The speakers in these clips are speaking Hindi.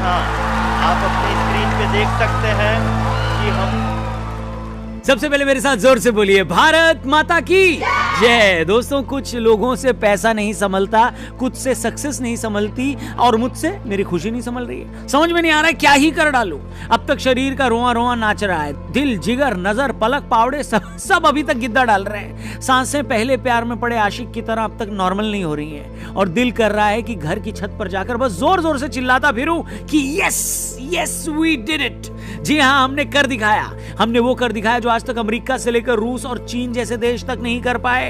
हाँ, आप अपनी स्क्रीन पे देख सकते हैं कि हम सबसे पहले मेरे साथ जोर से बोलिए भारत माता की जय। दोस्तों, कुछ लोगों से पैसा नहीं संभलता, कुछ से सक्सेस नहीं संभलती और मुझसे मेरी खुशी नहीं संभल रही है। समझ में नहीं आ रहा है क्या ही कर डालूं। अब तक शरीर का रोआ रोआ नाच रहा है, दिल जिगर नजर पलक पावड़े सब अभी तक गिद्दा डाल रहे हैं। सांसें पहले प्यार में पड़े आशिक की तरह अब तक नॉर्मल नहीं हो रही हैं और दिल कर रहा है कि घर की छत पर जाकर बस जोर जोर से चिल्लाता फिरूं कि yes yes we did it. जी हाँ, हमने कर दिखाया। हमने वो कर दिखाया जो आज तक अमेरिका से लेकर रूस और चीन जैसे देश तक नहीं कर पाए।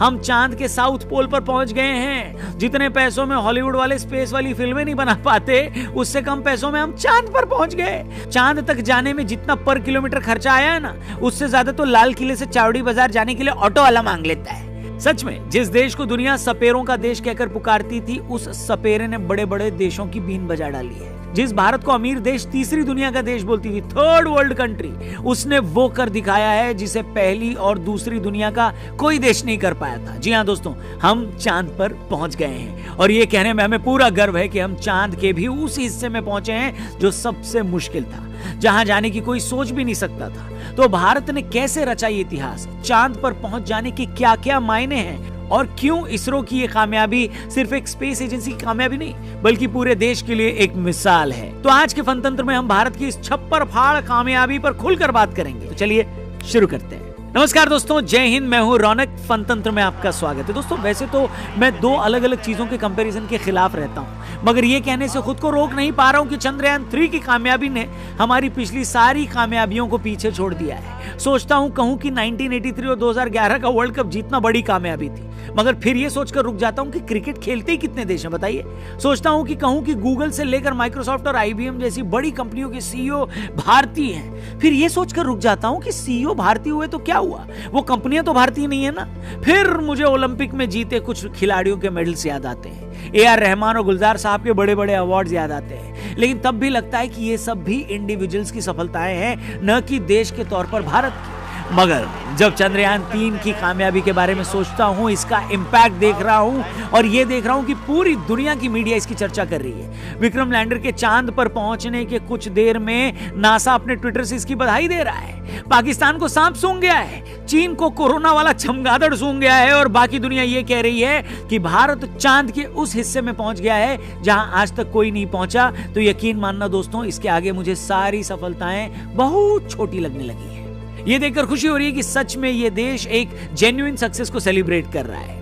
हम चांद के साउथ पोल पर पहुंच गए हैं। जितने पैसों में हॉलीवुड वाले स्पेस वाली फिल्में नहीं बना पाते, उससे कम पैसों में हम चांद पर पहुंच गए। चांद तक जाने में जितना पर किलोमीटर खर्चा आया है ना, उससे ज्यादा तो लाल किले से चावड़ी बाजार जाने के लिए ऑटो वाला मांग लेता है। सच में, जिस देश को दुनिया सपेरों का देश कहकर पुकारती थी, उस सपेरे ने बड़े बड़े देशों की बीन बजा डाली है। जिस भारत को अमीर देश तीसरी दुनिया का देश बोलती थी, थर्ड वर्ल्ड कंट्री, उसने वो कर दिखाया है जिसे पहली और दूसरी दुनिया का कोई देश नहीं कर पाया था। जी हाँ दोस्तों, हम चांद पर पहुंच गए हैं और ये कहने में हमें पूरा गर्व है कि हम चांद के भी उस हिस्से में पहुंचे हैं जो सबसे मुश्किल था, जहां जाने की कोई सोच भी नहीं सकता था। तो भारत ने कैसे रचा ये इतिहास, चांद पर पहुंच जाने के क्या क्या मायने हैं और क्यों इसरो की ये कामयाबी सिर्फ एक स्पेस एजेंसी की कामयाबी नहीं बल्कि पूरे देश के लिए एक मिसाल है। तो आज के फनतंत्र में हम भारत की इस छप्पर फाड़ कामयाबी पर खुलकर बात करेंगे। तो चलिए शुरू करते हैं। नमस्कार दोस्तों, जय हिंद। मैं हूं रौनक। फनतंत्र में आपका स्वागत है। दोस्तों, वैसे तो मैं दो अलग अलग चीजों के कंपैरिजन के खिलाफ रहता हूं, मगर ये कहने से खुद को रोक नहीं पा रहा हूं कि चंद्रयान 3 की कामयाबी ने हमारी पिछली सारी कामयाबियों को पीछे छोड़ दिया है। सोचता हूं कहूं कि 1983 और 2011 का वर्ल्ड कप जीतना बड़ी कामयाबी थी, मगर फिर ये सोचकर रुक जाता हूं कि क्रिकेट खेलते ही कितने देश हैं बताइए। सोचता हूं कि कहूं कि गूगल से लेकर माइक्रोसॉफ्ट और IBM जैसी बड़ी कंपनियों के CEO भारतीय हैं, फिर ये सोचकर रुक जाता हूं कि CEO भारतीय हुए तो क्या हुआ, वो कंपनियां तो भारतीय नहीं है ना। फिर मुझे ओलंपिक में जीते कुछ खिलाड़ियों के मेडल्स याद आते हैं, AR रहमान और गुलजार साहब के बड़े बड़े अवार्ड्स याद आते हैं, लेकिन तब भी लगता है कि ये सब भी इंडिविजुअल्स की सफलताएं हैं, न कि देश के तौर पर भारत की। मगर जब चंद्रयान 3 की कामयाबी के बारे में सोचता हूं, इसका इंपैक्ट देख रहा हूं और ये देख रहा हूं कि पूरी दुनिया की मीडिया इसकी चर्चा कर रही है। विक्रम लैंडर के चांद पर पहुंचने के कुछ देर में नासा अपने ट्विटर से इसकी बधाई दे रहा है। पाकिस्तान को सांप सूंघ गया है, चीन को कोरोना वाला चमगादड़ सूंघ गया है और बाकी दुनिया ये कह रही है कि भारत चांद के उस हिस्से में पहुंच गया है जहां आज तक कोई नहीं पहुंचा। तो यकीन मानना दोस्तों, इसके आगे मुझे सारी सफलताएं बहुत छोटी लगने लगी है। ये देखकर खुशी हो रही है कि सच में ये देश एक जेन्युइन सक्सेस को सेलिब्रेट कर रहा है।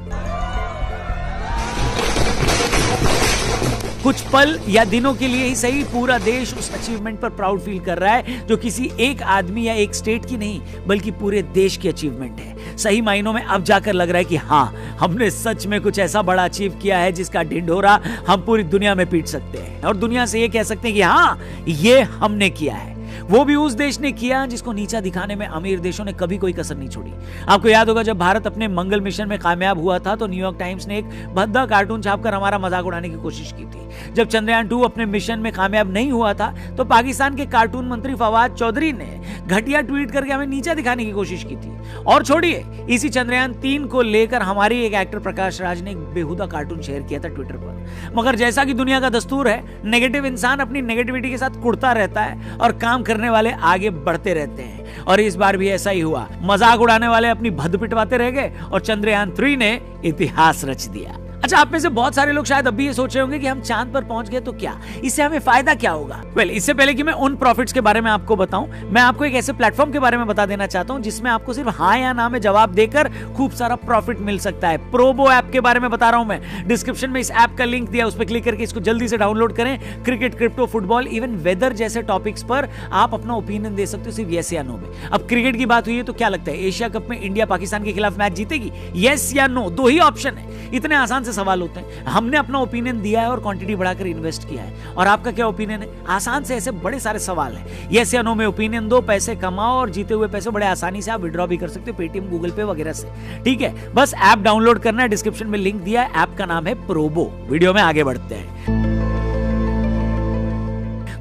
कुछ पल या दिनों के लिए ही सही, पूरा देश उस अचीवमेंट पर प्राउड फील कर रहा है जो किसी एक आदमी या एक स्टेट की नहीं बल्कि पूरे देश की अचीवमेंट है। सही मायनों में अब जाकर लग रहा है कि हाँ, हमने सच में कुछ ऐसा बड़ा अचीव किया है जिसका ढिंढोरा हम पूरी दुनिया में पीट सकते हैं और दुनिया से ये कह सकते हैं कि हाँ, ये हमने किया है। वो भी उस देश ने किया जिसको नीचा दिखाने में अमीर देशों ने कभी कोई कसर नहीं छोड़ी। आपको याद होगा, जब भारत अपने मंगल मिशन में कामयाब हुआ था तो न्यूयॉर्क टाइम्स ने एक भद्दा कार्टून छापकर हमारा मजाक उड़ाने की कोशिश की थी। जब चंद्रयान 2 अपने मिशन में कामयाब नहीं हुआ था तो पाकिस्तान के कार्टून मंत्री फवाद चौधरी ने घटिया ट्वीट करके हमें नीचा दिखाने की कोशिश की थी। और छोड़िए, इसी चंद्रयान 3 को लेकर हमारे एक एक्टर प्रकाश राज ने एक बेहुदा कार्टून शेयर किया था ट्विटर पर। मगर जैसा कि दुनिया का दस्तूर है, नेगेटिव इंसान अपनी नेगेटिविटी के साथ कुड़ता रहता है और काम करने वाले आगे बढ़ते रहते हैं। और इस बार भी ऐसा ही हुआ। मजाक उड़ाने वाले अपनी भद्द पिटवाते रह गए और चंद्रयान 3 ने इतिहास रच दिया। अच्छा, आप में से बहुत सारे लोग शायद अभी ये सोच रहे होंगे कि हम चांद पर पहुंच गए तो क्या, इससे हमें फायदा क्या होगा। इससे पहले कि मैं उन प्रॉफिट्स के बारे में आपको बताऊं, मैं आपको एक ऐसे प्लेटफॉर्म के बारे में बता देना चाहता हूं जिसमें आपको सिर्फ हाँ या ना में जवाब देकर खूब सारा प्रॉफिट मिल सकता है। प्रोबो ऐप के बारे में बता रहा हूं मैं। डिस्क्रिप्शन में इस ऐप का लिंक दिया, उस पर क्लिक करके इसको जल्दी से डाउनलोड करें। Cricket, crypto, football, even weather जैसे टॉपिक्स पर आप अपना ओपिनियन दे सकते हो, सिर्फ यस या नो में। अब क्रिकेट की बात हुई है तो क्या लगता है, एशिया कप में इंडिया पाकिस्तान के खिलाफ मैच जीतेगी? यस या नो, दो ही ऑप्शन है। इतने आसान से सवाल होते हैं। हमने अपना ओपिनियन दिया है और क्वांटिटी बढ़ाकर इन्वेस्ट किया है। और आपका क्या ओपिनियन है? आसान से ऐसे बड़े सारे सवाल हैं। यस या नो में ओपिनियन दो, पैसे कमाओ और जीते हुए पैसे बड़े आसानी से आप विड्रॉ भी कर सकते हो पेटीएम, गूगल पे वगैरह से। ठीक है, बस ऐप डाउनलोड करना है, डिस्क्रिप्शन में लिंक दिया है। ऐप का नाम है प्रोबो। वीडियो में आगे बढ़ते हैं।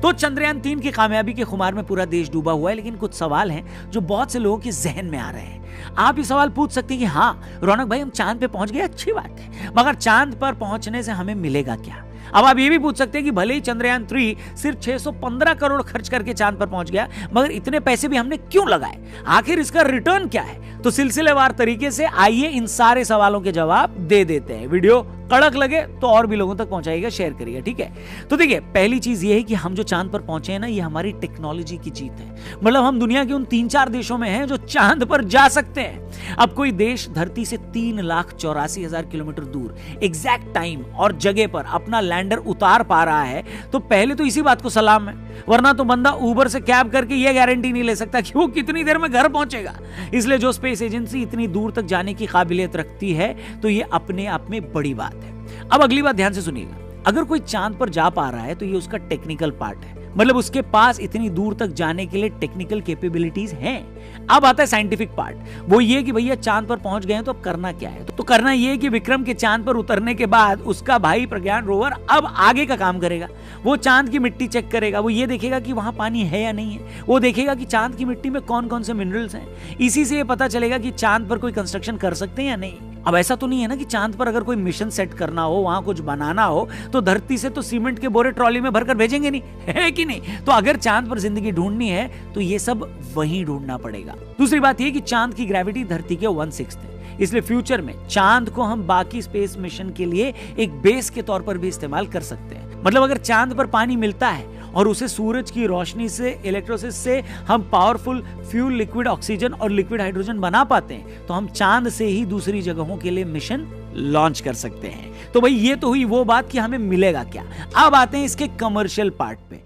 तो चंद्रयान 3 की कामयाबी के खुमार में पूरा देश डूबा हुआ है, लेकिन कुछ सवाल हैं जो बहुत से लोगों के जहन में आ रहे हैं। आप ये सवाल पूछ सकते हैं कि हाँ रौनक भाई, हम चांद पे पहुंच गए, अच्छी बात है, मगर चांद पर पहुंचने से हमें मिलेगा क्या? अब आप ये भी पूछ सकते हैं कि भले ही चंद्रयान 3 सिर्फ 615 करोड़ खर्च करके चांद पर पहुंच गया, मगर इतने पैसे भी हमने क्यों लगाए, आखिर इसका रिटर्न क्या है? तो सिलसिलेवार तरीके से आइए इन सारे सवालों के जवाब दे देते हैं। वीडियो कड़क लगे तो और भी लोगों तक पहुंचाइएगा, शेयर करिएगा, ठीक है? तो देखिए, पहली चीज ये है कि हम जो चांद पर पहुंचे हैं ना, ये हमारी टेक्नोलॉजी की जीत है। मतलब हम दुनिया के उन 3-4 देशों में हैं जो चांद पर जा सकते हैं। अब कोई देश धरती से 3,84,000 किलोमीटर दूर एग्जैक्ट टाइम और जगह पर अपना लैंडर उतार पा रहा है, तो पहले तो इसी बात को सलाम है, वरना तो बंदा उबर से कैब करके यह गारंटी नहीं ले सकता कि वो कितनी देर में घर पहुंचेगा। इसलिए जो स्पेस एजेंसी इतनी दूर तक जाने की काबिलियत रखती है, तो ये अपने आप में बड़ी बात है। अब अगली बात ध्यान से सुनिएगा, अगर कोई चांद पर जा पा रहा है तो ये उसका टेक्निकल पार्ट है, मतलब उसके पास इतनी दूर तक जाने के लिए टेक्निकल कैपेबिलिटीज हैं। अब आता है साइंटिफिक पार्ट, वो ये कि भैया चांद पर पहुंच गए हैं तो अब करना क्या है? तो करना ये है कि विक्रम के चांद पर उतरने के बाद उसका भाई प्रज्ञान रोवर अब आगे का काम करेगा। वो चांद की मिट्टी चेक करेगा, वो ये देखेगा कि वहां पानी है या नहीं है, वो देखेगा कि चांद की मिट्टी में कौन कौन से मिनरल्स हैं। इसी से ये पता चलेगा कि चांद पर कोई कंस्ट्रक्शन कर सकते हैं या नहीं। अब ऐसा तो नहीं है ना कि चांद पर अगर कोई मिशन सेट करना हो, वहां कुछ बनाना हो, तो धरती से तो सीमेंट के बोरे ट्रॉली में भरकर भेजेंगे नहीं, है कि नहीं? तो अगर चांद पर जिंदगी ढूंढनी है तो ये सब वहीं ढूंढना पड़ेगा। दूसरी बात यह कि चांद की ग्रेविटी धरती के 1/6 है, इसलिए फ्यूचर में चांद को हम बाकी स्पेस मिशन के लिए एक बेस के तौर पर भी इस्तेमाल कर सकते हैं। मतलब अगर चांद पर पानी मिलता है और उसे सूरज की रोशनी से, इलेक्ट्रोसिस से हम पावरफुल फ्यूल, लिक्विड ऑक्सीजन और लिक्विड हाइड्रोजन बना पाते हैं, तो हम चांद से ही दूसरी जगहों के लिए मिशन लॉन्च कर सकते हैं। तो भाई ये तो हुई वो बात कि हमें मिलेगा क्या। अब आते हैं इसके कमर्शियल पार्ट पे।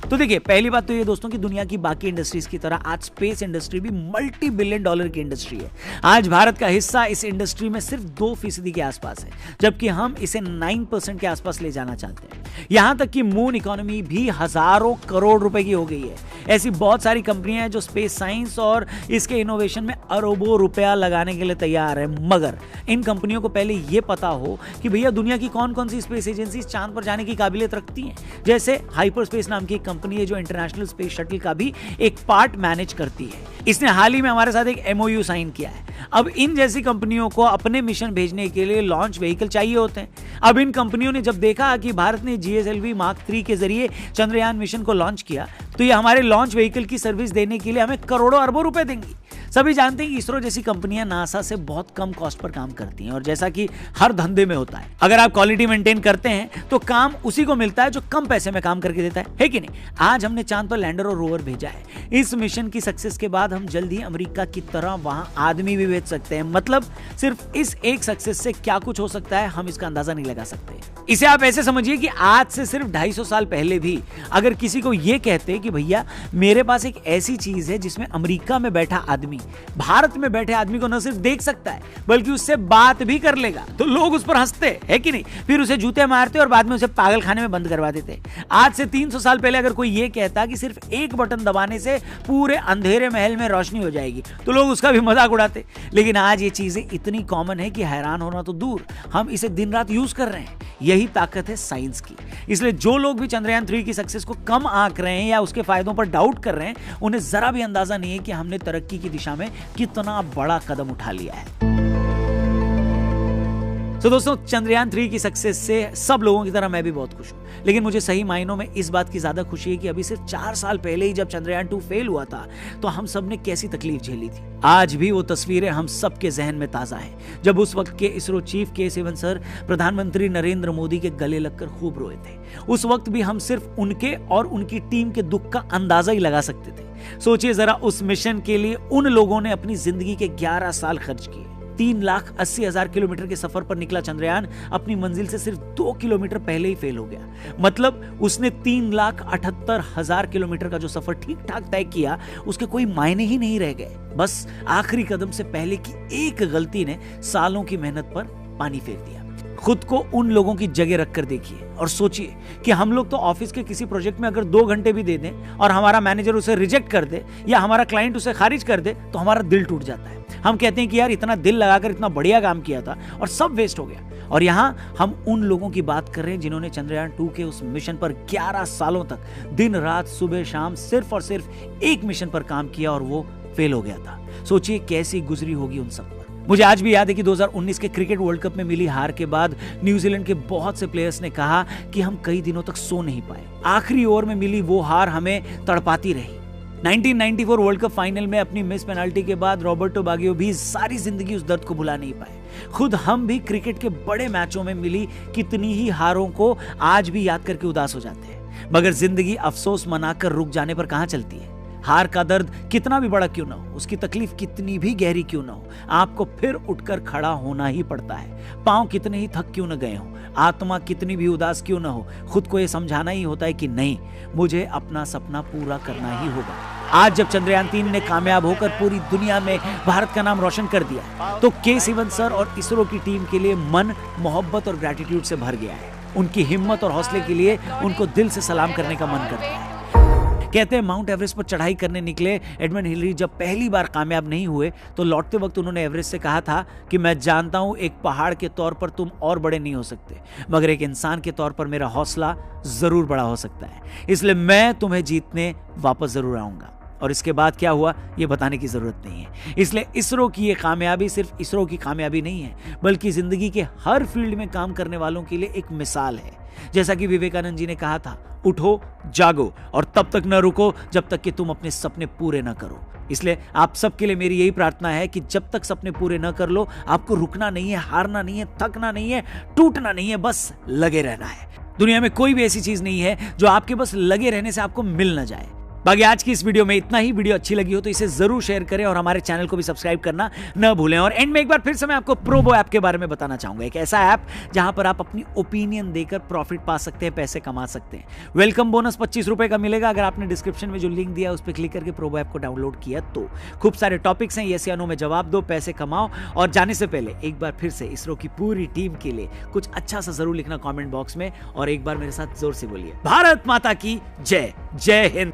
तो देखिए, पहली बात तो ये दोस्तों कि दुनिया की बाकी इंडस्ट्रीज की तरह आज स्पेस इंडस्ट्री भी $multi-billion की इंडस्ट्री है। आज भारत का हिस्सा इस इंडस्ट्री में सिर्फ 2% के आसपास है, जबकि हम इसे 9% के आसपास ले जाना चाहते हैं। यहां तक कि मून इकोनॉमी भी हजारों करोड़ रुपए की हो गई है। ऐसी बहुत सारी कंपनियां हैं जो स्पेस साइंस और इसके इनोवेशन में अरबों रुपया लगाने के लिए तैयार है, मगर इन कंपनियों को पहले यह पता हो कि भैया दुनिया की कौन कौन सी स्पेस एजेंसी चांद पर जाने की काबिलियत रखती हैं। जैसे हाइपरस्पेस नाम की कंपनी है जो इंटरनेशनल स्पेस शटल का भी एक पार्ट मैनेज करती है। इसने हाल ही में हमारे साथ एक MOU साइन किया है। अब इन जैसी कंपनियों को अपने मिशन भेजने के लिए लॉन्च व्हीकल चाहिए होते हैं। अब इन कंपनियों ने जब देखा कि भारत ने GSLV Mark 3 के जरिए चंद्रयान मिशन को लॉन्च किया, तो ये हमारे लॉन्च व्हीकल की सर्विस देने के लिए हमें करोड़ों अरबों रुपए देंगी। सभी जानते हैं कि इसरो जैसी कंपनियां नासा से बहुत कम कॉस्ट पर काम करती हैं, और जैसा कि हर धंधे में होता है, अगर आप क्वालिटी मेंटेन करते हैं तो काम उसी को मिलता है जो कम पैसे में काम करके देता है कि नहीं? आज हमने चांद पर लैंडर और रोवर भेजा है। इस मिशन की सक्सेस के बाद हम जल्द ही अमेरिका की तरह वहां आदमी भी भेज सकते हैं। मतलब सिर्फ इस एक सक्सेस से क्या कुछ हो सकता है, हम इसका अंदाजा नहीं लगा सकते। इसे आप ऐसे समझिए कि आज से सिर्फ 250 साल पहले भी अगर किसी को यह कहते कि भैया मेरे पास एक ऐसी चीज है जिसमें अमेरिका में बैठा आदमी भारत में बैठे आदमी को न सिर्फ देख सकता है बल्कि उससे बात भी कर लेगा, तो लोग उस पर हंसते हैं कि नहीं? फिर उसे जूते मारते और बाद में उसे पागल खाने में बंद करवा देते। आज से 300 साल पहले अगर कोई यह कहता कि सिर्फ एक बटन दबाने से पूरे अंधेरे महल में रोशनी हो जाएगी, तो लोग उसका भी मजाक उड़ाते। लेकिन आज ये चीजें इतनी कॉमन है कि हैरान होना तो दूर, हम इसे दिन रात यूज कर रहे हैं। यही ताकत है साइंस की। इसलिए जो लोग भी चंद्रयान 3 की सक्सेस को कम आंक रहे हैं या उसके फायदों पर डाउट कर रहे हैं, उन्हें जरा भी अंदाजा नहीं है कि हमने तरक्की की दिशा में कितना बड़ा कदम उठा लिया है। तो दोस्तों, चंद्रयान 3 की सक्सेस से सब लोगों की तरह मैं भी बहुत खुश हूं, लेकिन मुझे सही मायनों में इस बात की ज्यादा खुशी है कि अभी सिर्फ 4 साल पहले ही जब चंद्रयान 2 फेल हुआ था, तो हम सब ने कैसी तकलीफ झेली थी। आज भी वो तस्वीरें हम सबके जहन में ताजा हैं, जब उस वक्त के इसरो चीफ के सिवन सर प्रधानमंत्री नरेंद्र मोदी के गले लगकर खूब रोए थे। उस वक्त भी हम सिर्फ उनके और उनकी टीम के दुख का अंदाजा ही लगा सकते थे। सोचिए जरा, उस मिशन के लिए उन लोगों ने अपनी जिंदगी के 11 साल खर्च किए। 3,80,000 किलोमीटर के सफर पर निकला चंद्रयान अपनी मंजिल से सिर्फ 2 किलोमीटर पहले ही फेल हो गया। मतलब उसने 3,78,000 किलोमीटर का जो सफर ठीक ठाक तय किया, उसके कोई मायने ही नहीं रह गए। बस आखिरी कदम से पहले की एक गलती ने सालों की मेहनत पर पानी फेर दिया। खुद को उन लोगों की जगह रखकर देखिए और सोचिए कि हम लोग तो ऑफिस के किसी प्रोजेक्ट में अगर 2 घंटे भी दे दें और हमारा मैनेजर उसे रिजेक्ट कर दे या हमारा क्लाइंट उसे खारिज कर दे, तो हमारा दिल टूट जाता है। हम कहते हैं कि यार इतना दिल लगाकर इतना बढ़िया काम किया था और सब वेस्ट हो गया। और यहां हम उन लोगों की बात कर रहे हैं जिन्होंने चंद्रयान 2 के उस मिशन पर 11 सालों तक दिन रात सुबह शाम सिर्फ और सिर्फ एक मिशन पर काम किया और वो फेल हो गया था। सोचिए कैसी गुजरी होगी उन सब पर। मुझे आज भी याद है कि 2019 के क्रिकेट वर्ल्ड कप में मिली हार के बाद न्यूजीलैंड के बहुत से प्लेयर्स ने कहा कि हम कई दिनों तक सो नहीं पाए। आखिरी ओवर में मिली वो हार हमें तड़पाती रही। 1994 वर्ल्ड कप फाइनल में अपनी मिस पेनाल्टी के बाद रॉबर्टो बागियो भी सारी जिंदगी उस दर्द को भुला नहीं पाए। खुद हम भी क्रिकेट के बड़े मैचों में मिली कितनी ही हारों को आज भी याद करके उदास हो जाते हैं, मगर जिंदगी अफसोस मनाकर रुक जाने पर कहां चलती है। हार का दर्द कितना भी बड़ा क्यों ना हो, उसकी तकलीफ कितनी भी गहरी क्यों ना हो, आपको फिर उठकर खड़ा होना ही पड़ता है। पांव कितने ही थक क्यों न गए हो, आत्मा कितनी भी उदास क्यों ना हो, खुद को यह समझाना ही होता है कि नहीं, मुझे अपना सपना पूरा करना ही होगा। आज जब चंद्रयान 3 ने कामयाब होकर पूरी दुनिया में भारत का नाम रोशन कर दिया, तो के सिवन सर और इसरो की टीम के लिए मन मोहब्बत और ग्रेटिट्यूड से भर गया है। उनकी हिम्मत और हौसले के लिए उनको दिल से सलाम करने का मन करता है। कहते हैं माउंट एवरेस्ट पर चढ़ाई करने निकले एडमंड हिलरी जब पहली बार कामयाब नहीं हुए तो लौटते वक्त उन्होंने एवरेस्ट से कहा था कि मैं जानता हूं एक पहाड़ के तौर पर तुम और बड़े नहीं हो सकते, मगर एक इंसान के तौर पर मेरा हौसला जरूर बड़ा हो सकता है, इसलिए मैं तुम्हें जीतने वापस जरूर आऊंगा। और इसके बाद क्या हुआ ये बताने की जरूरत नहीं है। इसलिए इसरो की ये कामयाबी सिर्फ इसरो की कामयाबी नहीं है, बल्कि जिंदगी के हर फील्ड में काम करने वालों के लिए एक मिसाल है। जैसा कि विवेकानंद जी ने कहा था, उठो जागो और तब तक न रुको जब तक कि तुम अपने सपने पूरे न करो। इसलिए आप सबके लिए मेरी यही प्रार्थना है कि जब तक सपने पूरे न कर लो, आपको रुकना नहीं है, हारना नहीं है, थकना नहीं है, टूटना नहीं है, बस लगे रहना है। दुनिया में कोई भी ऐसी चीज नहीं है जो आपके बस लगे रहने से आपको मिल न जाए। बाकी आज की इस वीडियो में इतना ही। वीडियो अच्छी लगी हो तो इसे जरूर शेयर करें और हमारे चैनल को भी सब्सक्राइब करना न भूलें। और एंड में एक बार फिर से मैं आपको प्रोबो ऐप के बारे में बताना चाहूंगा। एक ऐसा ऐप जहां पर आप अपनी ओपिनियन देकर प्रॉफिट पा सकते हैं, पैसे कमा सकते हैं। वेलकम बोनस 25 रुपए का मिलेगा अगर आपने डिस्क्रिप्शन में जो लिंक दिया उस पर क्लिक करके प्रोबो ऐप को डाउनलोड किया तो। खूब सारे टॉपिक्स हैं, यस या नो में जवाब दो, पैसे कमाओ। और जाने से पहले एक बार फिर से इसरो की पूरी टीम के लिए कुछ अच्छा सा जरूर लिखना कॉमेंट बॉक्स में, और एक बार मेरे साथ जोर से बोलिए, भारत माता की जय। जय हिंद।